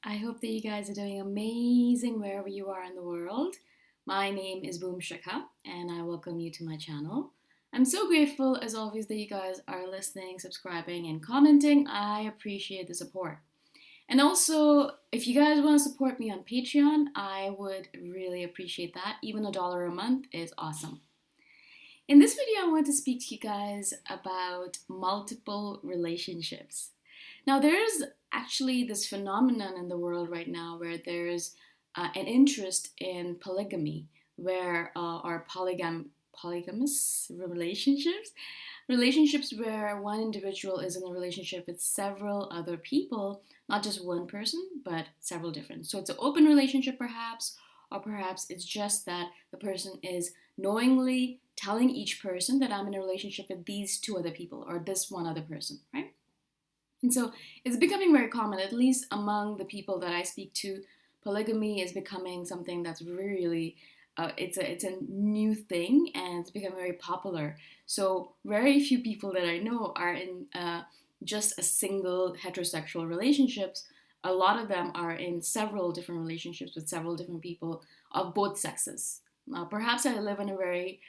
I hope that you guys are doing amazing wherever you are in the world. My name is Shikha, and I welcome you to my channel. I'm so grateful, as always, that you guys are listening, subscribing, and commenting. I appreciate the support. And also, if you guys want to support me on Patreon, I would really appreciate that. Even $1 a month is awesome. In this video, I want to speak to you guys about multiple relationships. Now, there's actually this phenomenon in the world right now where there's an interest in polygamy, where polygamous relationships where one individual is in a relationship with several other people, not just one person, but several different. So it's an open relationship, perhaps, or perhaps it's just that the person is knowingly telling each person that I'm in a relationship with these two other people or this one other person, right? And so it's becoming very common, at least among the people that I speak to. Polygamy is becoming something that's really it's a new thing, and it's becoming very popular. So very few people that I know are in just a single heterosexual relationships. A lot of them are in several different relationships with several different people of both sexes. Now, perhaps I live in a very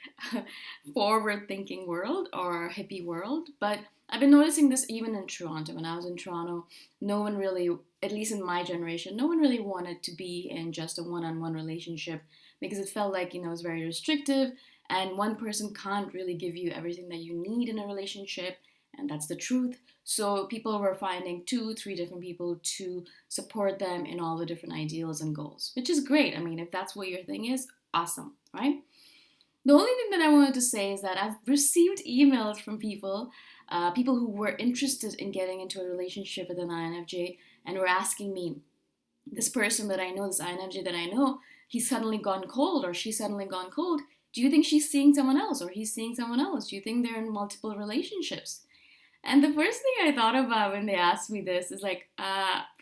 forward-thinking world or hippie world, but I've been noticing this even in Toronto. When I was in Toronto, no one really, at least in my generation, no one really wanted to be in just a one-on-one relationship because it felt like, it was very restrictive, and one person can't really give you everything that you need in a relationship, and that's the truth. So people were finding 2, 3 different people to support them in all the different ideals and goals, which is great. I mean, if that's what your thing is, awesome, right? The only thing that I wanted to say is that I've received emails from people who were interested in getting into a relationship with an INFJ and were asking me, this person that I know, this INFJ that I know, he's suddenly gone cold or she's suddenly gone cold. Do you think she's seeing someone else or he's seeing someone else? Do you think they're in multiple relationships? And the first thing I thought about when they asked me this is like,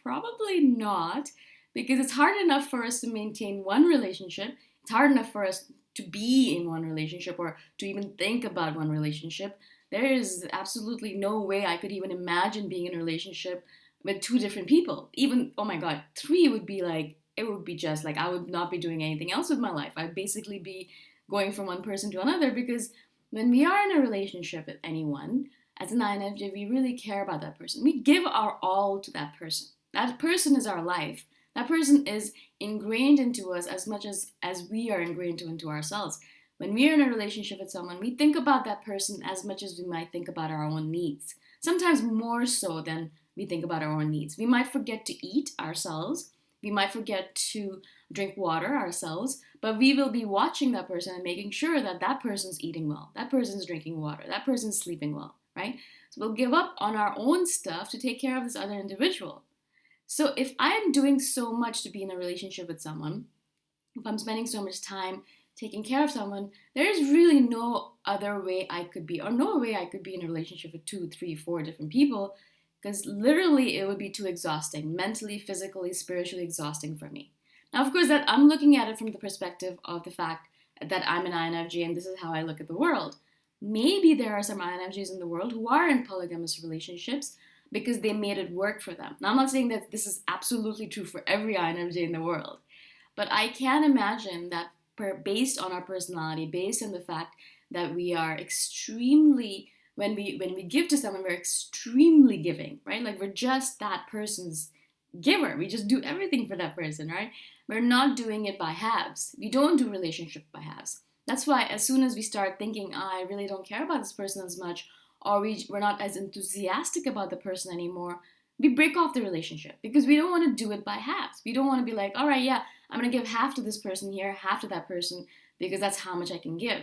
probably not, because it's hard enough for us to maintain one relationship. It's hard enough for us to be in one relationship or to even think about one relationship. There is absolutely no way I could even imagine being in a relationship with 2 different people. Even, oh my God, 3 would be like, it would be just like I would not be doing anything else with my life. I'd basically be going from one person to another, because when we are in a relationship with anyone, as an INFJ, we really care about that person. We give our all to that person. That person is our life. That person is ingrained into us as much as we are ingrained into ourselves. When we are in a relationship with someone, we think about that person as much as we might think about our own needs. Sometimes more so than we think about our own needs. We might forget to eat ourselves. We might forget to drink water ourselves, but we will be watching that person and making sure that that person's eating well, that person's drinking water, that person's sleeping well, right? So we'll give up on our own stuff to take care of this other individual. So if I am doing so much to be in a relationship with someone, if I'm spending so much time taking care of someone, there is really no other way I could be, or no way I could be in a relationship with 2, 3, 4 different people, because literally it would be too exhausting, mentally, physically, spiritually exhausting for me. Now, of course, that I'm looking at it from the perspective of the fact that I'm an INFJ and this is how I look at the world. Maybe there are some INFJs in the world who are in polygamous relationships because they made it work for them. Now, I'm not saying that this is absolutely true for every INFJ in the world, but I can imagine that based on our personality, based on the fact that we are extremely, when we give to someone, we're extremely giving, right? Like we're just that person's giver. We just do everything for that person, right? We're not doing it by halves. We don't do relationship by halves. That's why as soon as we start thinking, oh, I really don't care about this person as much, or we're not as enthusiastic about the person anymore, we break off the relationship because we don't want to do it by halves. We don't want to be like, all right, yeah, I'm going to give half to this person here, half to that person, because that's how much I can give.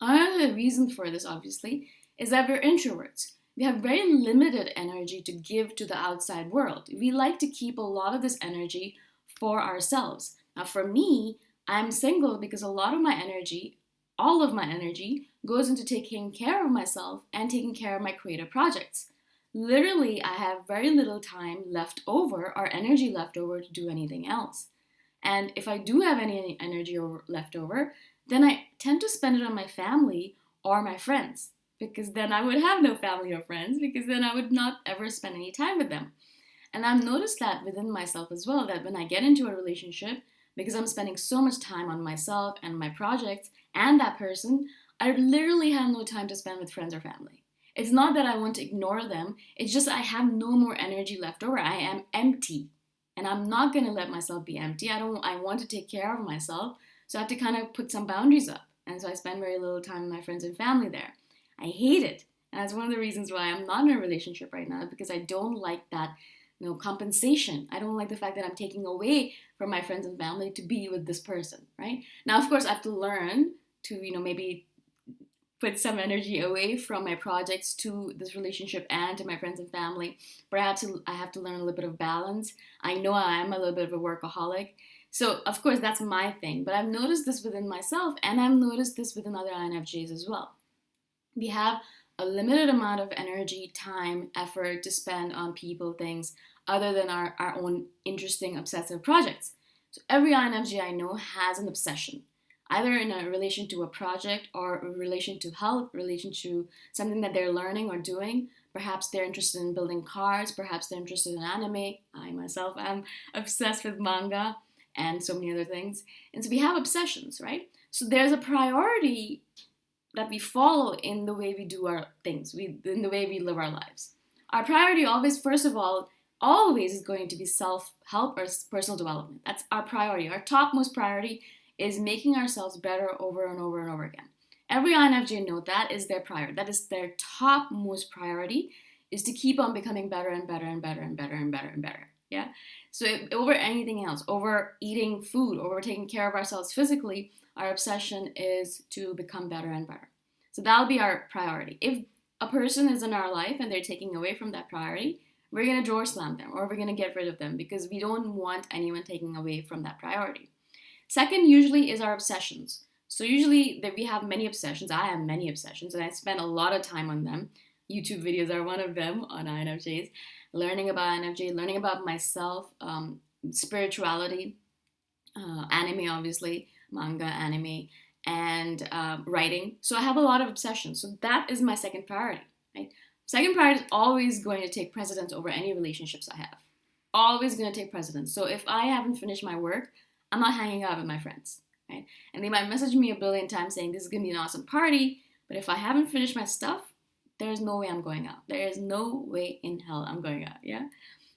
Another reason for this, obviously, is that we're introverts. We have very limited energy to give to the outside world. We like to keep a lot of this energy for ourselves. Now, for me, I'm single because a lot of my energy, all of my energy, goes into taking care of myself and taking care of my creative projects. Literally, I have very little time left over or energy left over to do anything else. And if I do have any energy left over, then I tend to spend it on my family or my friends, because then I would have no family or friends, because then I would not ever spend any time with them. And I've noticed that within myself as well, that when I get into a relationship, because I'm spending so much time on myself and my projects and that person, I literally have no time to spend with friends or family. It's not that I want to ignore them, it's just I have no more energy left over. I am empty. And I'm not going to let myself be empty. I want to take care of myself. So I have to kind of put some boundaries up. And so I spend very little time with my friends and family there. I hate it. And that's one of the reasons why I'm not in a relationship right now, because I don't like that, compensation. I don't like the fact that I'm taking away from my friends and family to be with this person, right? Now, of course, I have to learn to, maybe put some energy away from my projects to this relationship and to my friends and family. Perhaps I have to learn a little bit of balance. I know I am a little bit of a workaholic. So, of course, that's my thing. But I've noticed this within myself, and I've noticed this within other INFJs as well. We have a limited amount of energy, time, effort to spend on people, things, other than our own interesting, obsessive projects. So every INFJ I know has an obsession, either in a relation to a project or a relation to health, relation to something that they're learning or doing. Perhaps they're interested in building cars, perhaps they're interested in anime. I myself am obsessed with manga and so many other things. And so we have obsessions, right? So there's a priority that we follow in the way we do our things, in the way we live our lives. Our priority always, first of all, always is going to be self-help or personal development. That's our priority. Our topmost priority is making ourselves better over and over and over again. Every INFJ knows that is their priority. That is their topmost priority, is to keep on becoming better and better and better and better and better and better. Yeah. So over anything else, over eating food, over taking care of ourselves physically, our obsession is to become better and better. So that'll be our priority. If a person is in our life and they're taking away from that priority, we're going to door slam them or we're going to get rid of them because we don't want anyone taking away from that priority. Second, usually, is our obsessions. So usually we have many obsessions. I have many obsessions and I spend a lot of time on them. YouTube videos are one of them on INFJs. Learning about INFJ, learning about myself, spirituality, anime, obviously, manga, anime, and writing. So I have a lot of obsessions. So that is my second priority, right? Second priority is always going to take precedence over any relationships I have. Always going to take precedence. So if I haven't finished my work, I'm not hanging out with my friends, right? And they might message me a billion times saying this is going to be an awesome party, but if I haven't finished my stuff, there's no way I'm going out. There is no way in hell I'm going out, yeah?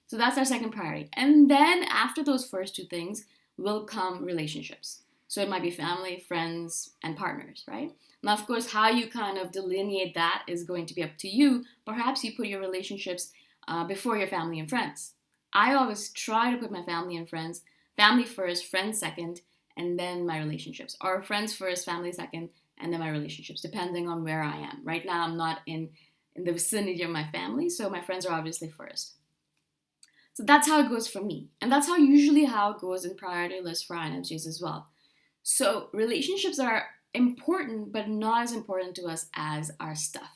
So that's our second priority. And then after those first two things will come relationships. So it might be family, friends, and partners, right? Now, of course, how you kind of delineate that is going to be up to you. Perhaps you put your relationships before your family and friends. I always try to put my family first, friends second, and then my relationships. Or friends first, family second, and then my relationships, depending on where I am. Right now, I'm not in the vicinity of my family, so my friends are obviously first. So that's how it goes for me. And that's usually how it goes in priority lists for INFJs as well. So relationships are important, but not as important to us as our stuff,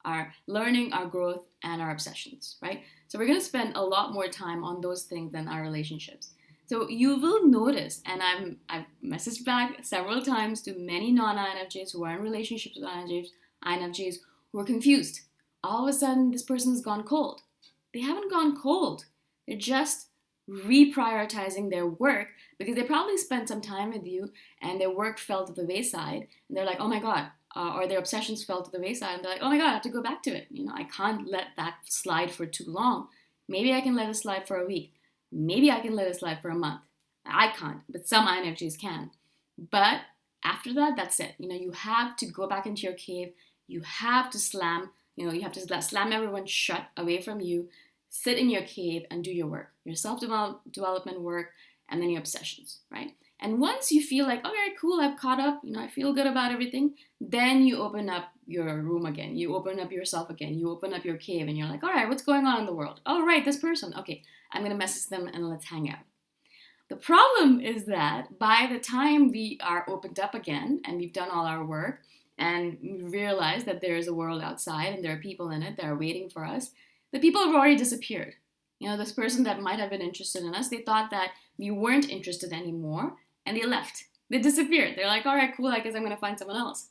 our learning, our growth, and our obsessions, right? So we're going to spend a lot more time on those things than our relationships. So you will notice, and I've messaged back several times to many non-INFJs who are in relationships with INFJs who are confused. All of a sudden, this person has gone cold. They haven't gone cold. They're just reprioritizing their work because they probably spent some time with you and their work fell to the wayside. And they're like, oh my God, or their obsessions fell to the wayside. And they're like, oh my God, I have to go back to it. I can't let that slide for too long. Maybe I can let it slide for a week. Maybe I can let it slide for a month. I can't, but some INFJs can. But after that, that's it. You have to go back into your cave. You have to slam, you have to slam everyone shut away from you. Sit in your cave and do your work, your self-development work, and then your obsessions, right? And once you feel like, all right, cool, I've caught up, I feel good about everything, then you open up your room again. You open up yourself again. You open up your cave and you're like, all right, what's going on in the world? Oh, right, this person. Okay, I'm going to message them and let's hang out. The problem is that by the time we are opened up again and we've done all our work and we realize that there is a world outside and there are people in it that are waiting for us, the people have already disappeared. This person that might have been interested in us, they thought that we weren't interested anymore and they left. They disappeared. They're like, all right, cool, I guess I'm going to find someone else.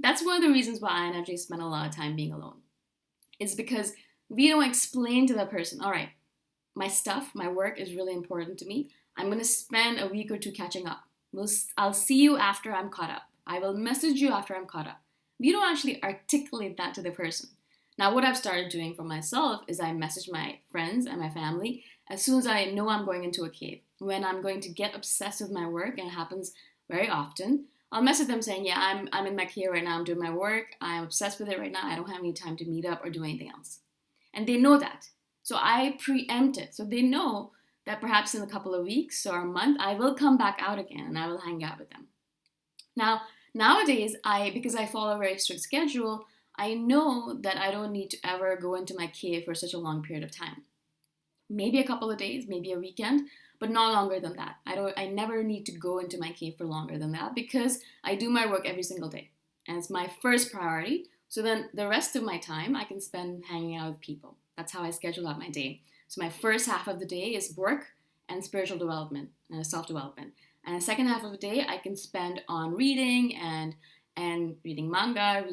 That's one of the reasons why INFJs spend a lot of time being alone. It's because we don't explain to the person, all right, my stuff, my work is really important to me, I'm going to spend a week or two catching up. I'll see you after I'm caught up. I will message you after I'm caught up. You don't actually articulate that to the person. Now, what I've started doing for myself is I message my friends and my family as soon as I know I'm going into a cave. When I'm going to get obsessed with my work, and it happens very often, I'll message them saying, yeah, I'm in my cave right now, I'm doing my work, I'm obsessed with it right now, I don't have any time to meet up or do anything else. And they know that. So I preempt it. So they know that perhaps in a couple of weeks or a month, I will come back out again and I will hang out with them. Now, nowadays, because I follow a very strict schedule, I know that I don't need to ever go into my cave for such a long period of time. Maybe a couple of days, maybe a weekend, but not longer than that. I never need to go into my cave for longer than that because I do my work every single day. And it's my first priority. So then the rest of my time I can spend hanging out with people. That's how I schedule out my day. So my first half of the day is work and spiritual development and self-development. And the second half of the day I can spend on reading and reading manga,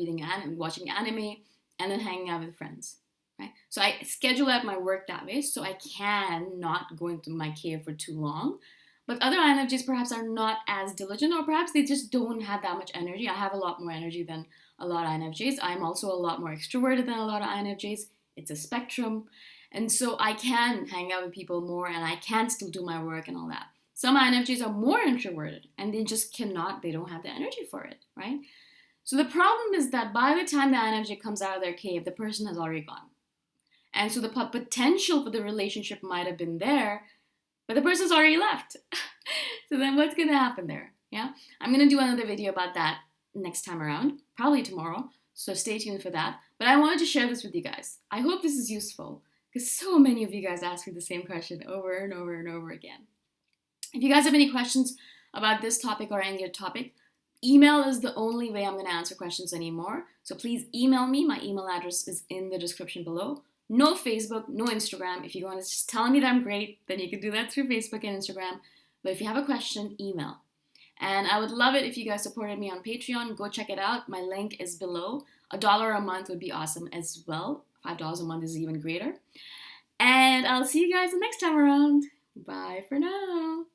watching anime, and then hanging out with friends. Right? So I schedule out my work that way so I can not go into my cave for too long. But other INFJs perhaps are not as diligent, or perhaps they just don't have that much energy. I have a lot more energy than a lot of INFJs. I'm also a lot more extroverted than a lot of INFJs. It's a spectrum. And so I can hang out with people more and I can still do my work and all that. Some INFJs are more introverted and they just cannot, they don't have the energy for it, right? So the problem is that by the time the INFJ comes out of their cave, the person has already gone. And so the potential for the relationship might have been there, but the person's already left. So then what's going to happen there? Yeah, I'm going to do another video about that next time around, probably tomorrow. So stay tuned for that. But I wanted to share this with you guys. I hope this is useful because so many of you guys ask me the same question over and over and over again. If you guys have any questions about this topic or any other topic, email is the only way I'm going to answer questions anymore. So please email me. My email address is in the description below. No Facebook, no Instagram. If you want to just tell me that I'm great, then you can do that through Facebook and Instagram. But if you have a question, email. And I would love it if you guys supported me on Patreon. Go check it out. My link is below. $1 a month would be awesome as well. $5 a month is even greater. And I'll see you guys the next time around. Bye for now.